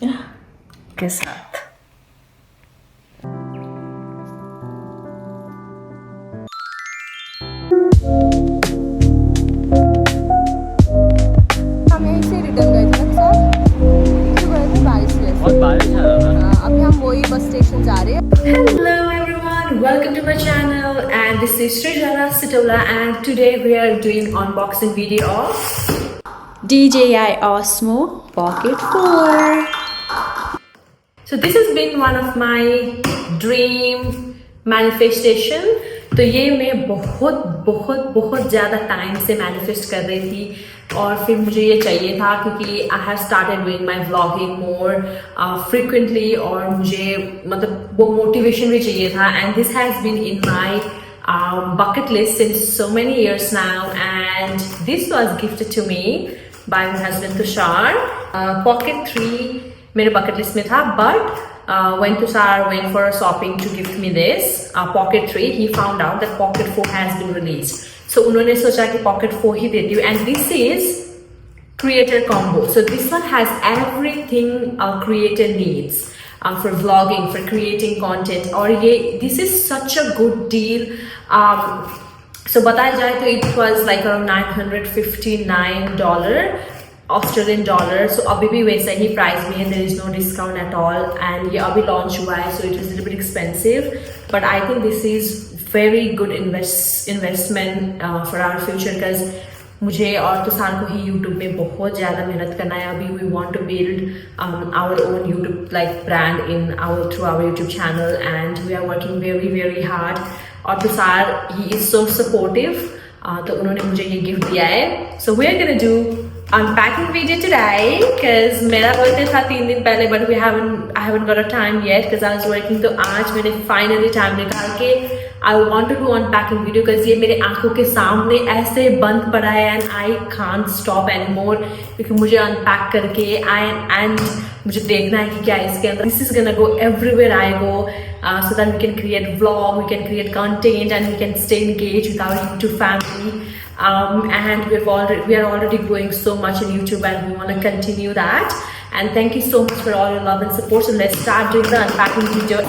के साथ। हम यहीं से रिटर्न गए थे ना सर, क्यों गए थे? बारिश की वजह से। बहुत बारिश आ रहा था। हाँ, अभी हम वही बस स्टेशन जा रहे हैं। Hello everyone, welcome to my channel and this is Srijana Sitola and today we are doing unboxing video of DJI OSMO Pocket 4. So this has been one of my dream manifestation. तो ये मैं बहुत बहुत बहुत ज़्यादा time से manifest कर रही थी और फिर मुझे ये चाहिए था क्योंकि I have started doing my vlogging more frequently और मुझे मतलब वो मोटिवेशन भी चाहिए था and this has been in my bucket list since so many years now and this was gifted to me by my husband Tushar. Pocket 3 मेरे bucket list में था but when Tushar went for shopping to gift me this Pocket 3 he found out that Pocket 4 has been released. So उन्होंने सोचा कि Pocket 4 ही देती हूँ and this is creator combo. So this one has everything a creator needs for vlogging, for creating content और ये this is such a good deal. So बताया जाए तो it was like around $959 Australian dollar. So अभी भी वैसा ही price में है, there is no discount at all and ये अभी लॉन्च हुआ है so it is a little bit expensive but I think this is very good investment for our future because मुझे और तुषार को ही YouTube में बहुत ज़्यादा मेहनत करना है अभी. We want to build our own YouTube like brand in through our YouTube channel and we are working very very hard. और Tushar he is so supportive. तो उन्होंने मुझे ये गिफ्ट दिया है. So we are gonna do unpacking video today because मेरा birthday था 3 दिन पहले but I haven't got a time yet because I was working. तो आज मैंने finally time निकाल के I want to do unpacking video because ये मेरे आंखों के सामने ऐसे बंद पड़ा है and I can't stop anymore क्योंकि मुझे unpack करके and मुझे देखना है कि क्या है इसके अंदर. This is gonna go everywhere I go so that we can create vlog, we can create content and we can stay engaged with our YouTube family. And we are already growing so much in YouTube and we want to continue that and thank you so much for all your love and support. So let's start doing the unpacking video.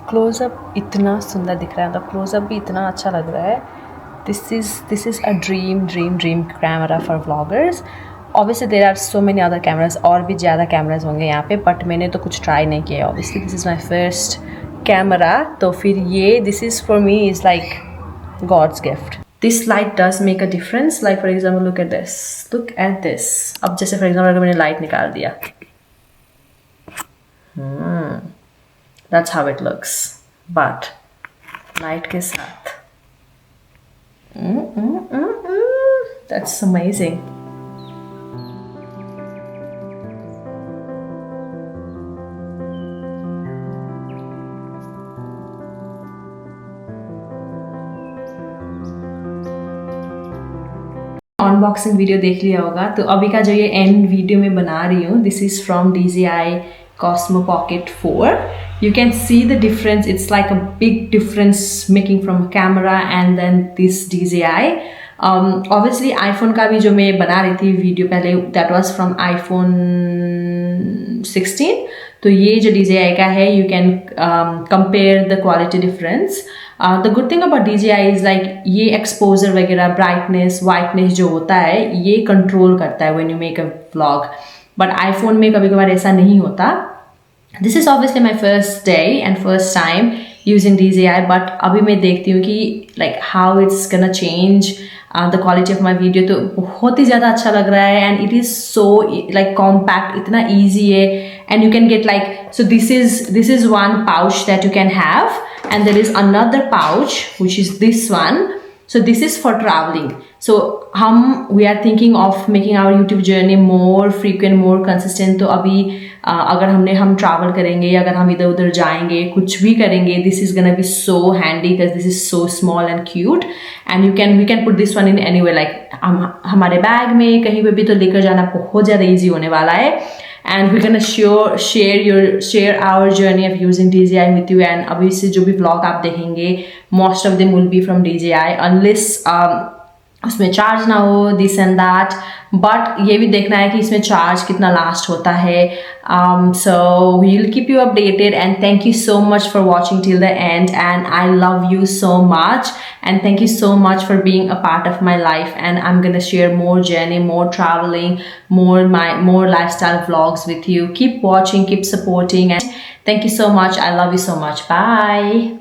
Close up इतना सुंदर दिख रहा है, मतलब close up भी इतना अच्छा लग रहा है. This is a dream camera for vloggers. Obviously there are so many other cameras, और भी ज़्यादा कैमराज होंगे यहाँ पे, बट मैंने तो कुछ ट्राई नहीं किया. Obviously this is my first camera, तो फिर ये this is for me is like God's gift. This light does make a difference. Like for example, look at this. Look at this. अब जैसे for example अगर मैंने light निकाल दिया, that's how it looks. But light के साथ, that's amazing. Unboxing video देख लिया होगा, तो अभी का जो ये एंड वीडियो में बना रही हूँ, this is from DJI OSMO POCKET 4. You can see the difference. It's like a big difference making from camera and then this DJI. Obviously iPhone का भी जो मैं बना रही थी वीडियो पहले, that was from iPhone 16. तो ये जो DJI का है, you can compare the quality difference. The good thing about DJI is like ये exposure वगैरह, brightness, whiteness जो होता है, ये control करता है when you make a vlog. But iPhone में कभी कभार ऐसा नहीं होता. This is obviously my first day and first time using DJI, but अभी मैं देखती हूँ कि like how it's gonna change the quality of my video. तो बहुत ही ज़्यादा अच्छा लग रहा है, and it is so like compact, इतना easy है, and you can get like, so this is one pouch that you can have, and there is another pouch which is this one. So this is for traveling. So we are thinking of making our YouTube journey more frequent, more consistent. तो अभी अगर हम travel करेंगे, या अगर हम इधर उधर जाएंगे, कुछ भी करेंगे, this is gonna be so handy because this is so small and cute, and we can put this one in anywhere. Like हमारे बैग में कहीं पे भी तो लेकर जाना बहुत ज़्यादा easy होने वाला है. And we're gonna share our journey of using DJI with you. And अभी से जो भी vlog आप देखेंगे, most of them will be from DJI, unless उसमें चार्ज ना हो, this and that. बट ये भी देखना है कि इसमें चार्ज कितना लास्ट होता है. So we'll keep you updated, and thank you so much for watching till the end, and I love you so much, and thank you so much for being a part of my life. And I'm gonna share more journey, more traveling, more lifestyle vlogs with you. Keep watching, keep supporting, and thank you so much. I love you so much. Bye.